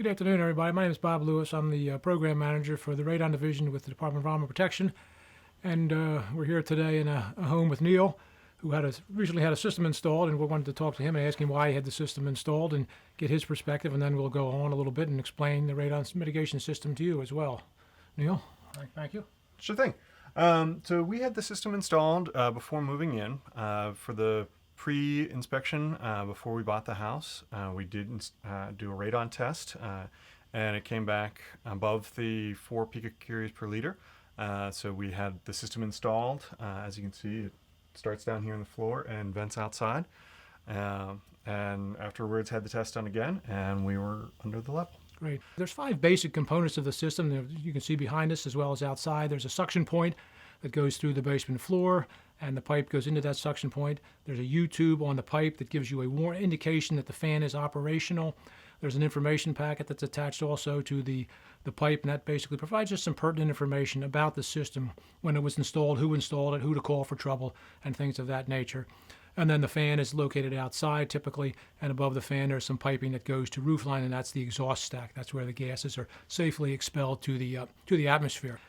Good afternoon, everybody. My name is Bob Lewis. I'm the program manager for the radon division with the Department of Environmental Protection. And we're here today in a home with Neil, who recently had a system installed, and we wanted to talk to him and ask him why he had the system installed and get his perspective, and then we'll go on a little bit and explain the radon mitigation system to you as well. Neil, thank you. Sure thing. So we had the system installed before moving in. For the pre-inspection, before we bought the house, we did do a radon test, and it came back above the 4 picocuries per liter. So we had the system installed. As you can see, it starts down here on the floor and vents outside. And afterwards had the test done again, and we were under the level. Great. There's 5 basic components of the system. You can see behind us as well as outside. There's a suction point that goes through the basement floor, and the pipe goes into that suction point. There's a U-tube on the pipe that gives you a indication that the fan is operational. There's an information packet that's attached also to the pipe, and that basically provides us some pertinent information about the system, when it was installed, who installed it, who to call for trouble, and things of that nature. And then the fan is located outside typically, and above the fan there's some piping that goes to roofline, and that's the exhaust stack. That's where the gases are safely expelled to the atmosphere.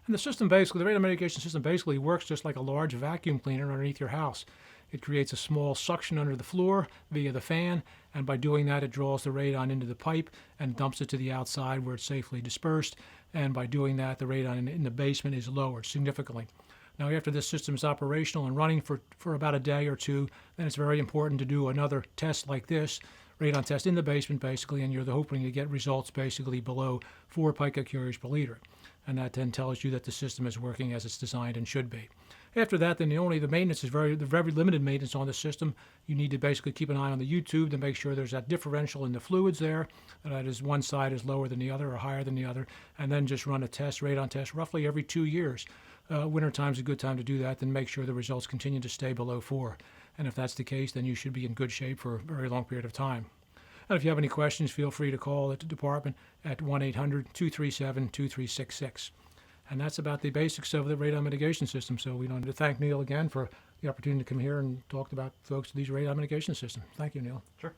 And the system basically, the radon mitigation system basically works just like a large vacuum cleaner underneath your house. It creates a small suction under the floor via the fan, and by doing that it draws the radon into the pipe and dumps it to the outside where it's safely dispersed. And by doing that, the radon in the basement is lowered significantly. Now, after this system is operational and running for about a day or two, then it's very important to do another test like this, radon test in the basement basically, and you're hoping to get results basically below 4 picocuries per liter. And that then tells you that the system is working as it's designed and should be. After that, then the maintenance is very limited maintenance on the system. You need to basically keep an eye on the U-tube to make sure there's that differential in the fluids there, that is one side is lower than the other or higher than the other, and then just run a test, radon test, roughly every 2 years. Winter time's a good time to do that, then make sure the results continue to stay below 4. And if that's the case, then you should be in good shape for a very long period of time. And if you have any questions, feel free to call at the department at 1-800-237-2366. And that's about the basics of the radon mitigation system. So we want to thank Neil again for the opportunity to come here and talk about folks with these radon mitigation systems. Thank you, Neil. Sure.